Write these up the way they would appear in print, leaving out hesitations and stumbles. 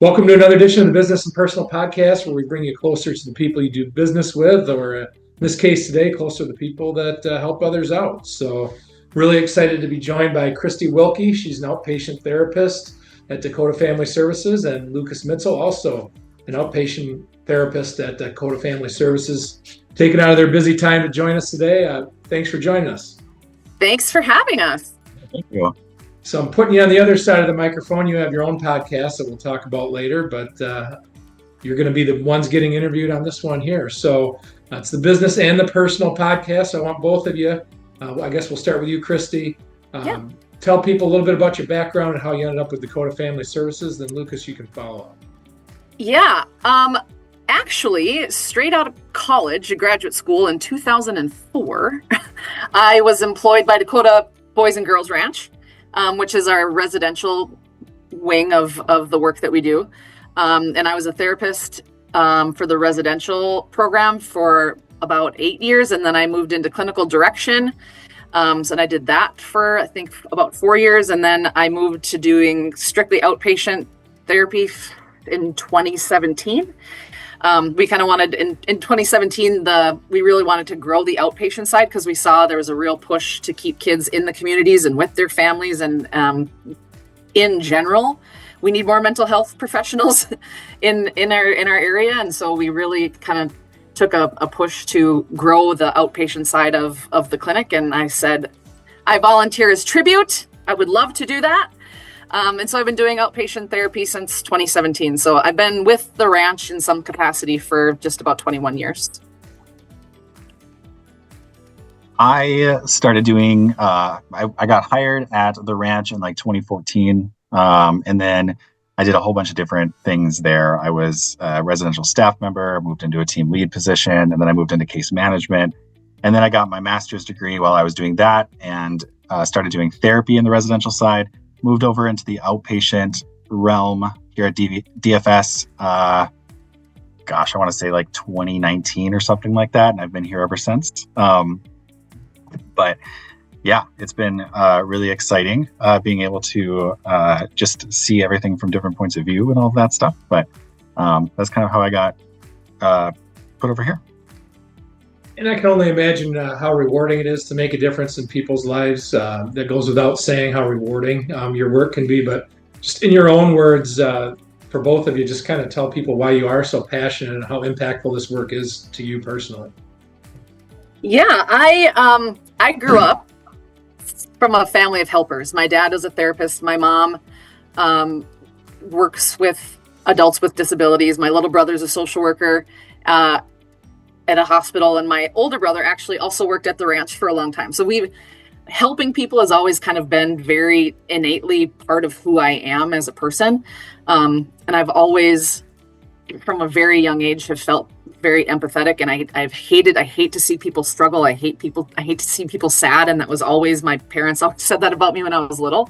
Welcome to another edition of the Business and Personal Podcast, where we bring you closer to the people you do business with, or in this case today, closer to the people that help others out. So really excited to be joined by Christy Wilkie. She's an outpatient therapist at Dakota Family Services, and Lucas Mitzel, also an outpatient therapist at Dakota Family Services, taking out of their busy time to join us today. Thanks for joining us. Thanks for having us. Thank you. So I'm putting you on the other side of the microphone. You have your own podcast that we'll talk about later, but you're going to be the ones getting interviewed on this one here. So it's the business and the personal podcast. So I want both of you. I guess we'll start with you, Christy. Tell people a little bit about your background and how you ended up with Dakota Family Services. Then Lucas, you can follow up. Yeah. Actually, straight out of college, graduate school in 2004, I was employed by Dakota Boys and Girls Ranch, which is our residential wing of the work that we do. And I was a therapist for the residential program for about 8 years. And then I moved into clinical direction. So I did that for, I think, about 4 years. And then I moved to doing strictly outpatient therapy in 2017. We kind of wanted, in 2017, we really wanted to grow the outpatient side because we saw there was a real push to keep kids in the communities and with their families. And in general, we need more mental health professionals in our area. And so we really kind of took a push to grow the outpatient side of the clinic. And I said, I volunteer as tribute. I would love to do that. And so I've been doing outpatient therapy since 2017. So I've been with the ranch in some capacity for just about 21 years. I started doing, I got hired at the ranch in like 2014. And then I did a whole bunch of different things there. I was a residential staff member, moved into a team lead position, and then I moved into case management. And then I got my master's degree while I was doing that and started doing therapy in the residential side. Moved over into the outpatient realm here at DFS. I want to say like 2019 or something like that. And I've been here ever since. But yeah, it's been really exciting being able to just see everything from different points of view and all of that stuff. But that's kind of how I got put over here. And I can only imagine how rewarding it is to make a difference in people's lives. That goes without saying how rewarding your work can be. But just in your own words, for both of you, just kind of tell people why you are so passionate and how impactful this work is to you personally. Yeah, I grew up from a family of helpers. My dad is a therapist. My mom works with adults with disabilities. My little brother's a social worker at a hospital, and my older brother actually also worked at the ranch for a long time. So helping people has always kind of been very innately part of who I am as a person. And I've always, from a very young age, have felt very empathetic, and I hate to see people struggle. I hate to see people sad. And that was always, my parents always said that about me when I was little.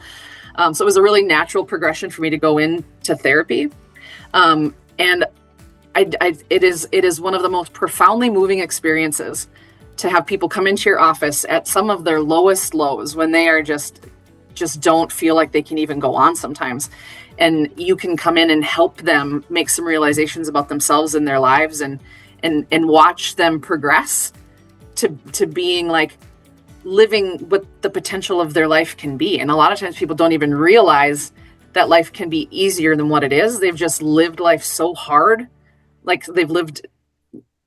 So it was a really natural progression for me to go into therapy. And it is one of the most profoundly moving experiences to have people come into your office at some of their lowest lows, when they are just don't feel like they can even go on sometimes. And you can come in and help them make some realizations about themselves and their lives, and watch them progress to being like living what the potential of their life can be. And a lot of times people don't even realize that life can be easier than what it is. They've just lived life so hard. Like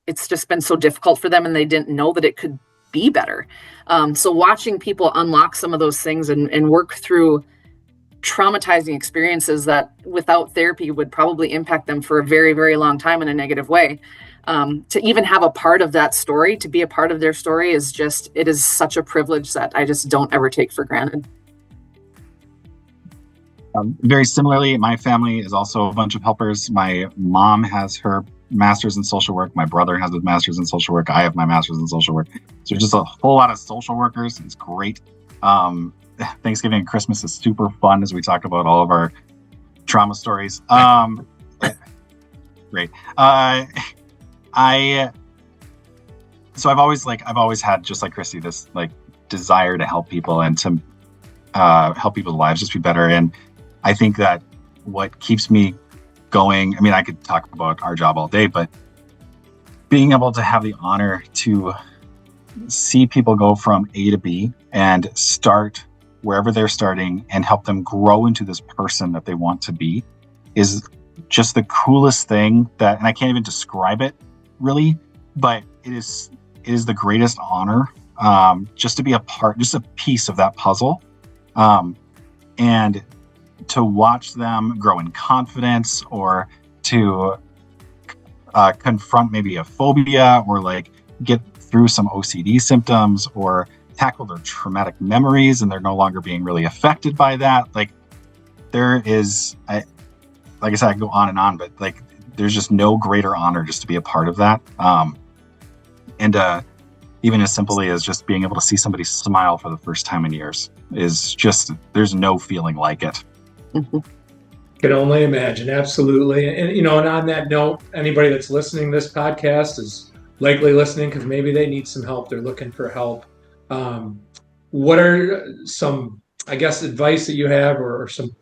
it's just been so difficult for them, and they didn't know that it could be better. So watching people unlock some of those things and work through traumatizing experiences that without therapy would probably impact them for a very, very long time in a negative way. To even have a part of that story, to be a part of their story it is such a privilege that I just don't ever take for granted. Very similarly, my family is also a bunch of helpers. My mom has her master's in social work. My brother has his master's in social work. I have my master's in social work. So just a whole lot of social workers. It's great. Thanksgiving and Christmas is super fun as we talk about all of our trauma stories. Great. So I've always had, just like Christy, this like desire to help people and to help people's lives just be better. And I think that what keeps me going, I mean, I could talk about our job all day, but being able to have the honor to see people go from A to B and start wherever they're starting and help them grow into this person that they want to be is just the coolest thing that, and I can't even describe it really, but it is the greatest honor, just to be a part, just a piece of that puzzle. And to watch them grow in confidence, or to confront maybe a phobia, or like get through some OCD symptoms, or tackle their traumatic memories and they're no longer being really affected by that. Like there is, like I said, I can go on and on, but like there's just no greater honor just to be a part of that. And even as simply as just being able to see somebody smile for the first time in years is just, there's no feeling like it. Mm-hmm. Can only imagine. Absolutely. And, and on that note, anybody that's listening to this podcast is likely listening because maybe they need some help. They're looking for help. What are some, I guess, advice that you have, or some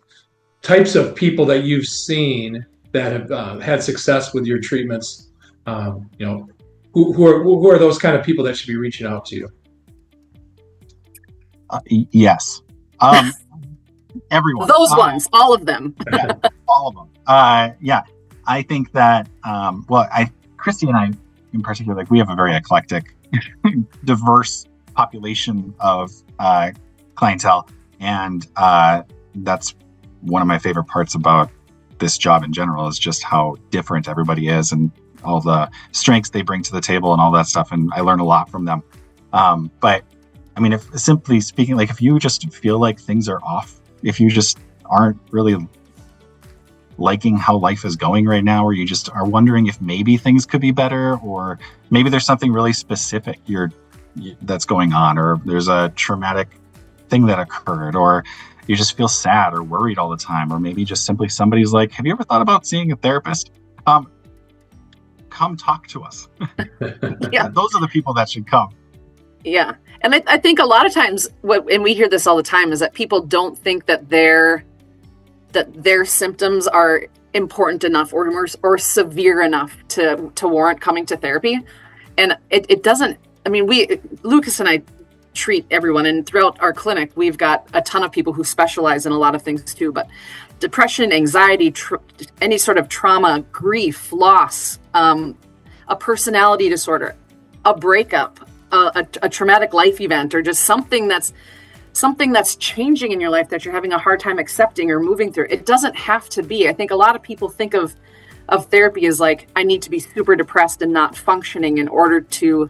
types of people that you've seen that have had success with your treatments? Who are those kind of people that should be reaching out to you? Yes. Everyone. Those ones, all of them. All of them. Yeah. I think that, Christy and I in particular, like we have a very eclectic, diverse population of clientele. And that's one of my favorite parts about this job in general, is just how different everybody is and all the strengths they bring to the table and all that stuff. And I learn a lot from them. But I mean, if simply speaking, like if you just feel like things are off, if you just aren't really liking how life is going right now, or you just are wondering if maybe things could be better, or maybe there's something really specific that's going on, or there's a traumatic thing that occurred, or you just feel sad or worried all the time, or maybe just simply somebody's like, have you ever thought about seeing a therapist? Come talk to us. Yeah. Those are the people that should come. Yeah. And I think a lot of times, and we hear this all the time, is that people don't think that their symptoms are important enough or severe enough to warrant coming to therapy. And it doesn't, I mean, Lucas and I treat everyone, and throughout our clinic, we've got a ton of people who specialize in a lot of things too, but depression, anxiety, any sort of trauma, grief, loss, a personality disorder, a breakup, a traumatic life event, or just something that's changing in your life that you're having a hard time accepting or moving through. It doesn't have to be. I think a lot of people think of therapy as like, I need to be super depressed and not functioning in order to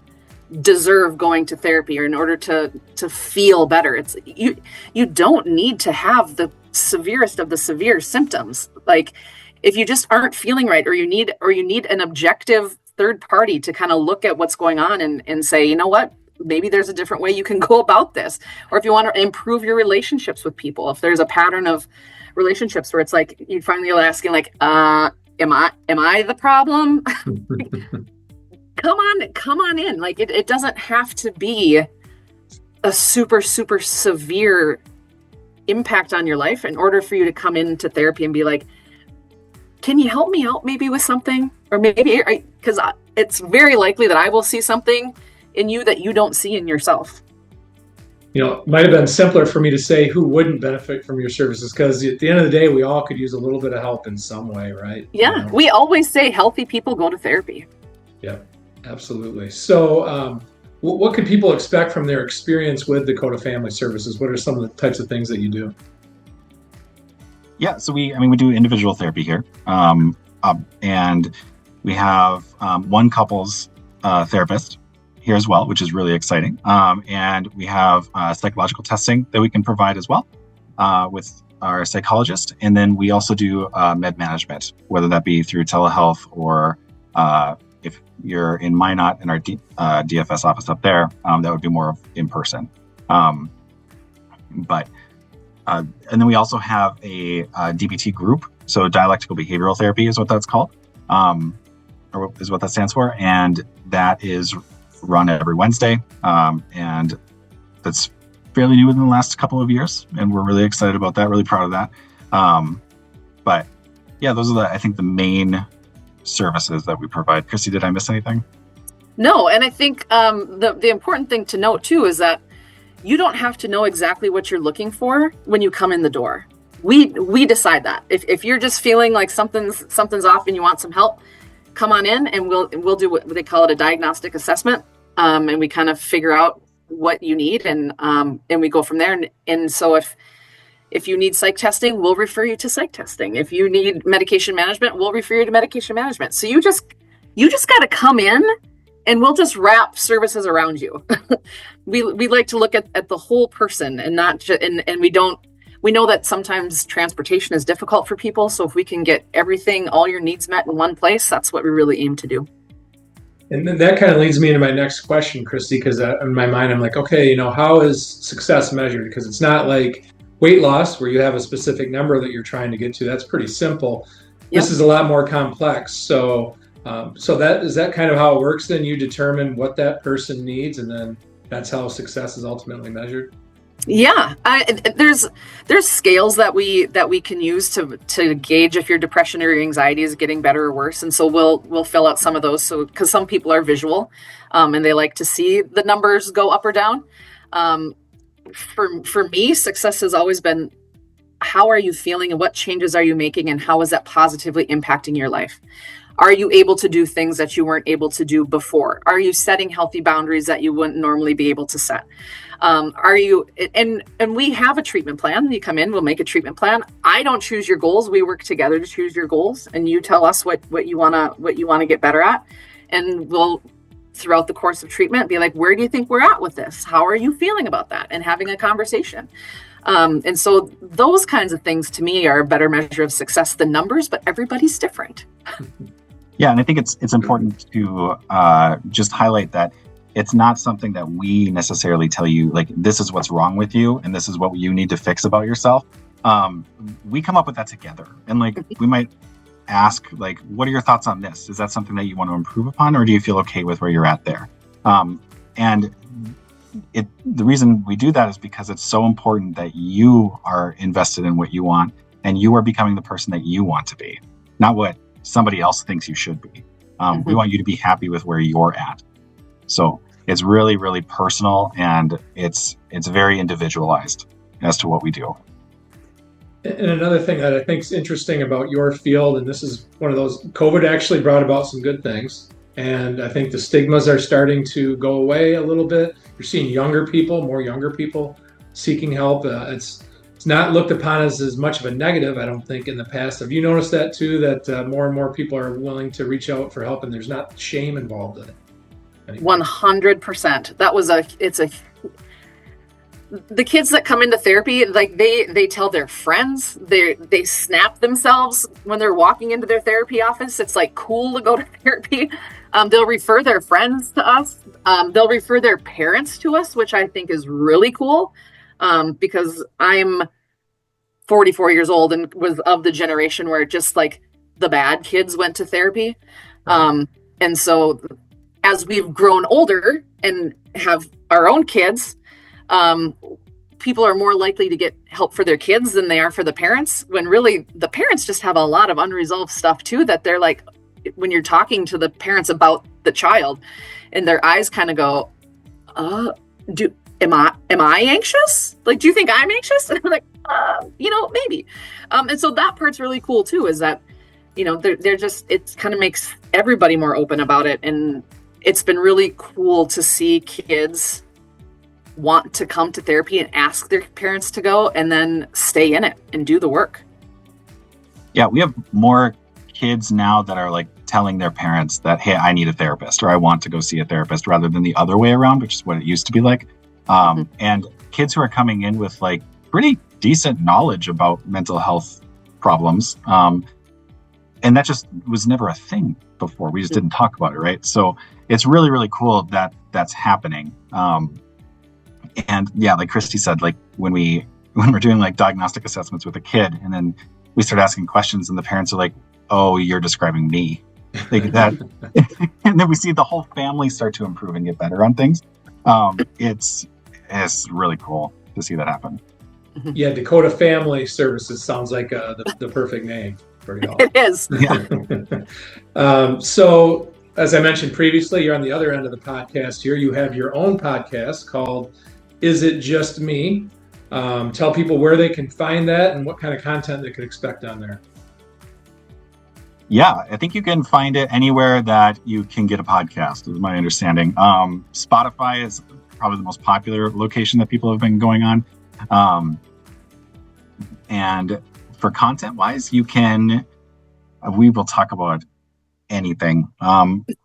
deserve going to therapy, or in order to feel better. It's you don't need to have the severest of the severe symptoms. Like if you just aren't feeling right, or you need an objective third party to kind of look at what's going on and say, you know what, maybe there's a different way you can go about this. Or if you want to improve your relationships with people, if there's a pattern of relationships where it's like you finally are asking like, am I the problem? Come on in. Like it doesn't have to be a super, super severe impact on your life in order for you to come into therapy and be like, can you help me out maybe with something? Or maybe, because it's very likely that I will see something in you that you don't see in yourself. It might have been simpler for me to say who wouldn't benefit from your services, because at the end of the day, we all could use a little bit of help in some way, right? Yeah, we always say healthy people go to therapy. Yeah, absolutely. So what could people expect from their experience with Dakota Family Services? What are some of the types of things that you do? Yeah, so we do individual therapy here. And we have one couples therapist here as well, which is really exciting. And we have psychological testing that we can provide as well with our psychologist. And then we also do med management, whether that be through telehealth, or if you're in Minot in our DFS office up there, that would be more of in person. And then we also have a DBT group. So dialectical behavioral therapy is what that's called, or is what that stands for. And that is run every Wednesday. And that's fairly new within the last couple of years, and we're really excited about that, really proud of that. But yeah, those are I think the main services that we provide. Christy, did I miss anything? No, and I think the important thing to note too is that you don't have to know exactly what you're looking for when you come in the door. We decide that. If you're just feeling like something's off and you want some help, come on in and we'll do what they call it, a diagnostic assessment, and we kind of figure out what you need, and we go from there. And so if you need psych testing, we'll refer you to psych testing. If you need medication management, we'll refer you to medication management. So you just got to come in, and we'll just wrap services around you. We like to look at the whole person, and not just, and we know that sometimes transportation is difficult for people. So if we can get all your needs met in one place, that's what we really aim to do. And then that kind of leads me into my next question, Christy, because in my mind, I'm like, okay, how is success measured? Because it's not like weight loss where you have a specific number that you're trying to get to. That's pretty simple. Yep. This is a lot more complex. So that is that kind of how it works. Then you determine what that person needs, and then that's how success is ultimately measured. Yeah, there's scales that we can use to gauge if your depression or your anxiety is getting better or worse, and so we'll fill out some of those. So because some people are visual, and they like to see the numbers go up or down. For me, success has always been, how are you feeling and what changes are you making, and how is that positively impacting your life? Are you able to do things that you weren't able to do before? Are you setting healthy boundaries that you wouldn't normally be able to set? Are you, and we have a treatment plan. You come in, we'll make a treatment plan. I don't choose your goals. We work together to choose your goals, and you tell us what you want to get better at. And we'll, throughout the course of treatment, be like, where do you think we're at with this? How are you feeling about that? And having a conversation. And so those kinds of things to me are a better measure of success than numbers, but everybody's different. Yeah, and I think it's important to just highlight that it's not something that we necessarily tell you, like, this is what's wrong with you and this is what you need to fix about yourself. We come up with that together. And like, we might ask, like, what are your thoughts on this? Is that something that you want to improve upon, or do you feel okay with where you're at there? And the reason we do that is because it's so important that you are invested in what you want, and you are becoming the person that you want to be, not what somebody else thinks you should be. We want you to be happy with where you're at. So it's really, really personal, and it's very individualized as to what we do. And another thing that I think is interesting about your field, and this is one of those, COVID actually brought about some good things. And I think the stigmas are starting to go away a little bit. You're seeing more younger people seeking help. It's not looked upon as much of a negative, I don't think, in the past. Have you noticed that too, that more and more people are willing to reach out for help, and there's not shame involved in it? 100%. The kids that come into therapy, like they tell their friends, they snap themselves when they're walking into their therapy office. It's like cool to go to therapy. They'll refer their friends to us. They'll refer their parents to us, which I think is really cool, because I'm 44 years old and was of the generation where just like the bad kids went to therapy. And so as we've grown older and have our own kids, people are more likely to get help for their kids than they are for the parents, when really the parents just have a lot of unresolved stuff too, that they're like, when you're talking to the parents about the child, and their eyes kind of go, am I anxious? Like, do you think I'm anxious? And I'm like, maybe. And so that part's really cool too, is that, they're just, it kind of makes everybody more open about it. And it's been really cool to see kids want to come to therapy and ask their parents to go, and then stay in it and do the work. Yeah, we have more kids now that are like telling their parents that, hey, I need a therapist, or I want to go see a therapist, rather than the other way around, which is what it used to be like. And kids who are coming in with like pretty decent knowledge about mental health problems. And that just was never a thing before. We just didn't talk about it, right? So it's really, really cool that that's happening. And yeah, like Christy said, like when we're doing like diagnostic assessments with a kid, and then we start asking questions, and the parents are like, oh, you're describing me. Like that. And then we see the whole family start to improve and get better on things. it's really cool to see that happen. Yeah, Dakota Family Services sounds like the perfect name for y'all. It is. Yeah. So, as I mentioned previously, you're on the other end of the podcast here. You have your own podcast called Is It Just Me? Tell people where they can find that and what kind of content they could expect on there. Yeah, I think you can find it anywhere that you can get a podcast, is my understanding. Spotify is probably the most popular location that people have been going on. And for content-wise, we will talk about anything.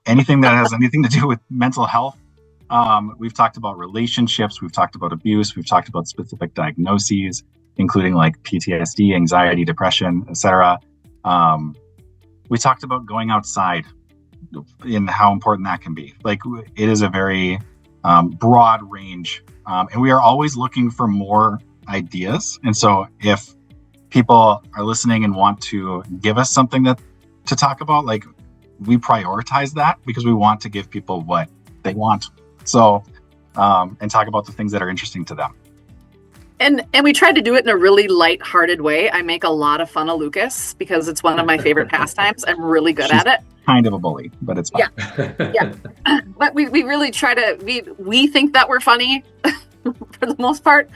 Anything that has anything to do with mental health. We've talked about relationships, we've talked about abuse, we've talked about specific diagnoses, including like PTSD, anxiety, depression, etc. We talked about going outside and how important that can be. Like, it is a very broad range, and we are always looking for more ideas. And so if people are listening and want to give us something to talk about, like, we prioritize that because we want to give people what they want. So, and talk about the things that are interesting to them. And we tried to do it in a really light-hearted way. I make a lot of fun of Lucas because it's one of my favorite pastimes. I'm really good at it. Kind of a bully, but it's fun. Yeah. But we really try to, we think that we're funny for the most part.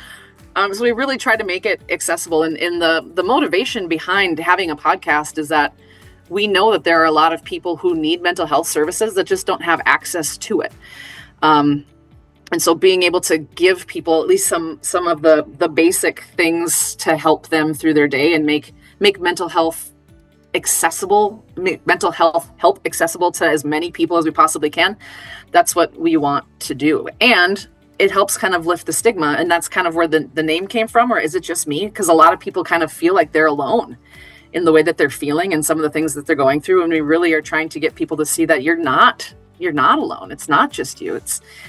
So we really try to make it accessible. And the motivation behind having a podcast is that we know that there are a lot of people who need mental health services that just don't have access to it. And so being able to give people at least some of the basic things to help them through their day and make mental health accessible, make mental health help accessible to as many people as we possibly can. That's what we want to do. And it helps kind of lift the stigma. And that's kind of where the name came from. Or is it just me? Because a lot of people kind of feel like they're alone in the way that they're feeling and some of the things that they're going through. And we really are trying to get people to see that you're not alone. It's not just you.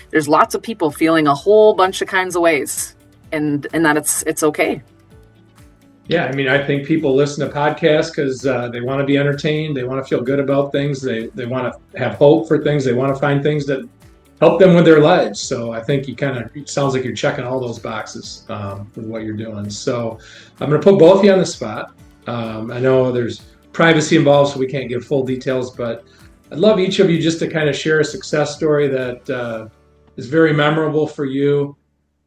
There's lots of people feeling a whole bunch of kinds of ways, and that it's okay. Yeah, I mean, I think people listen to podcasts because they want to be entertained. They want to feel good about things. They want to have hope for things. They want to find things that help them with their lives. So I think it sounds like you're checking all those boxes with what you're doing. So I'm going to put both of you on the spot. I know there's privacy involved, so we can't give full details, but I'd love each of you just to kind of share a success story that is very memorable for you,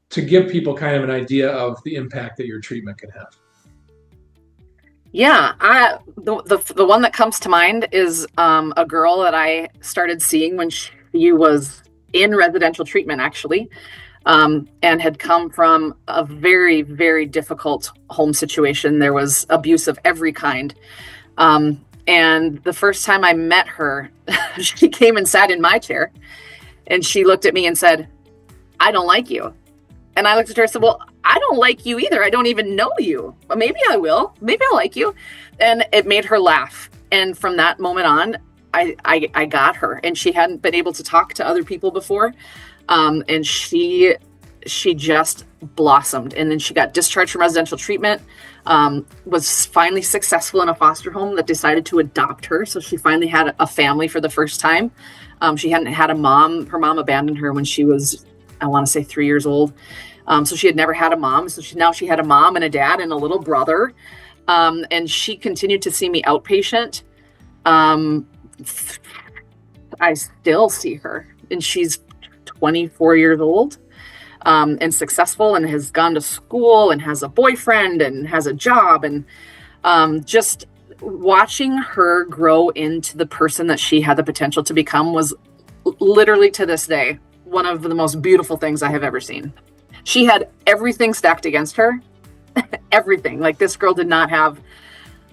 to give people kind of an idea of the impact that your treatment can have. Yeah, the one that comes to mind is a girl that I started seeing when she was in residential treatment, actually, and had come from a very, very difficult home situation. There was abuse of every kind. And the first time I met her, she came and sat in my chair and she looked at me and said, "I don't like you." And I looked at her and said, "Well, I don't like you either. I don't even know you. But maybe I will. Maybe I'll like you." And it made her laugh. And from that moment on, I got her. And she hadn't been able to talk to other people before. And she just blossomed. And then she got discharged from residential treatment, was finally successful in a foster home that decided to adopt her. So she finally had a family for the first time. She hadn't had a mom. Her mom abandoned her when she was, I want to say, 3 years old. So she had never had a mom. So now she had a mom and a dad and a little brother. And she continued to see me outpatient. I still see her, and she's 24 years old. And successful, and has gone to school and has a boyfriend and has a job, and just watching her grow into the person that she had the potential to become was literally, to this day, one of the most beautiful things I have ever seen. She had everything stacked against her. Everything. Like, this girl did not have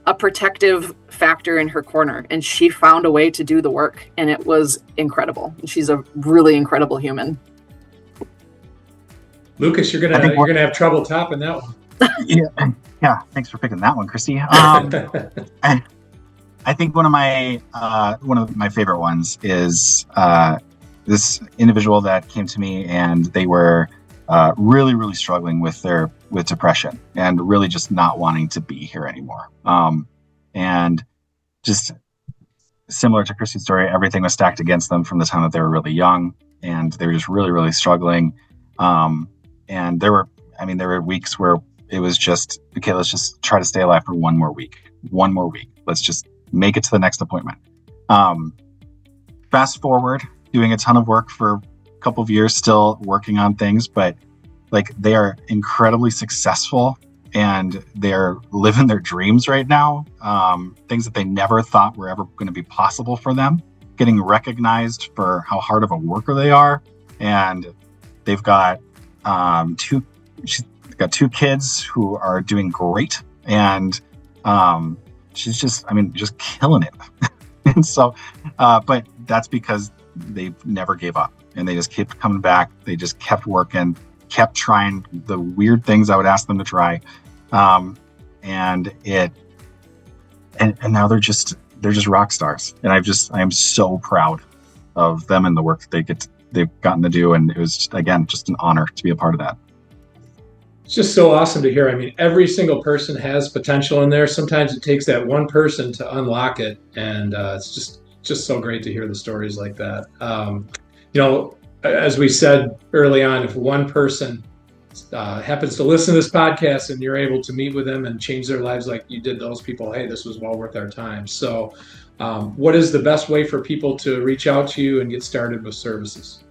a protective factor in her corner, and she found a way to do the work, and it was incredible. She's a really incredible human. Lucas, you're gonna have trouble topping that one. Yeah. Thanks for picking that one, Christy. And I think one of my favorite ones is this individual that came to me, and they were really, really struggling with depression and really just not wanting to be here anymore. And just similar to Christy's story, everything was stacked against them from the time that they were really young, and they were just really, really struggling. And there were weeks where it was just, okay, let's just try to stay alive for one more week. Let's just make it to the next appointment. Fast forward, doing a ton of work for a couple of years, still working on things, but like they are incredibly successful and they're living their dreams right now. Things that they never thought were ever going to be possible for them, getting recognized for how hard of a worker they are. And they've got she's got 2 kids who are doing great. And she's just killing it. And so, but that's because they never gave up and they just kept coming back. They just kept working, kept trying the weird things I would ask them to try. And now they're just rock stars. And I am so proud of them and the work that they've gotten to do. And it was, again, just an honor to be a part of that. It's just so awesome to hear. I mean, every single person has potential in there. Sometimes it takes that one person to unlock it. And it's just so great to hear the stories like that. As we said early on, if one person happens to listen to this podcast and you're able to meet with them and change their lives like you did those people, hey, this was well worth our time. So what is the best way for people to reach out to you and get started with services?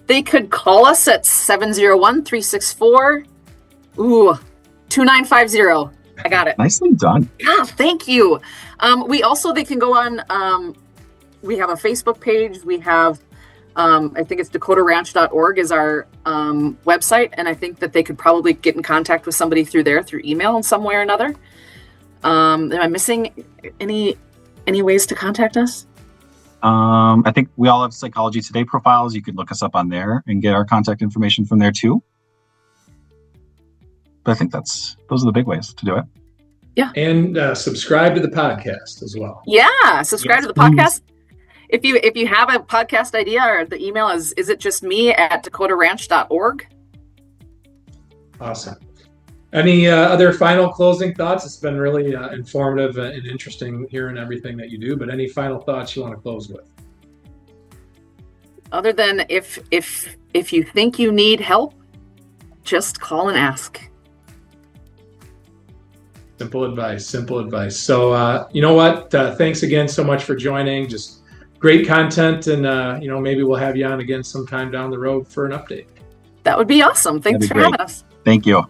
They could call us at 701-364-2950. I got it. Nicely done. Yeah, thank you. They can go on, we have a Facebook page. We have, I think it's dakotaranch.org is our website. And I think that they could probably get in contact with somebody through email in some way or another. Am I missing any ways to contact us? I think we all have Psychology Today profiles. You could look us up on there and get our contact information from there too. But I think those are the big ways to do it. Yeah. And subscribe to the podcast as well. Yeah. Subscribe to the podcast. If you have a podcast idea, or the email is it just me at dakotaranch.org. Awesome. Any other final closing thoughts? It's been really informative and interesting hearing everything that you do, but any final thoughts you want to close with? Other than if you think you need help, just call and ask. Simple advice. So, you know what? Thanks again so much for joining. Just great content. And, maybe we'll have you on again sometime down the road for an update. That would be awesome. Thanks for having us. Thank you.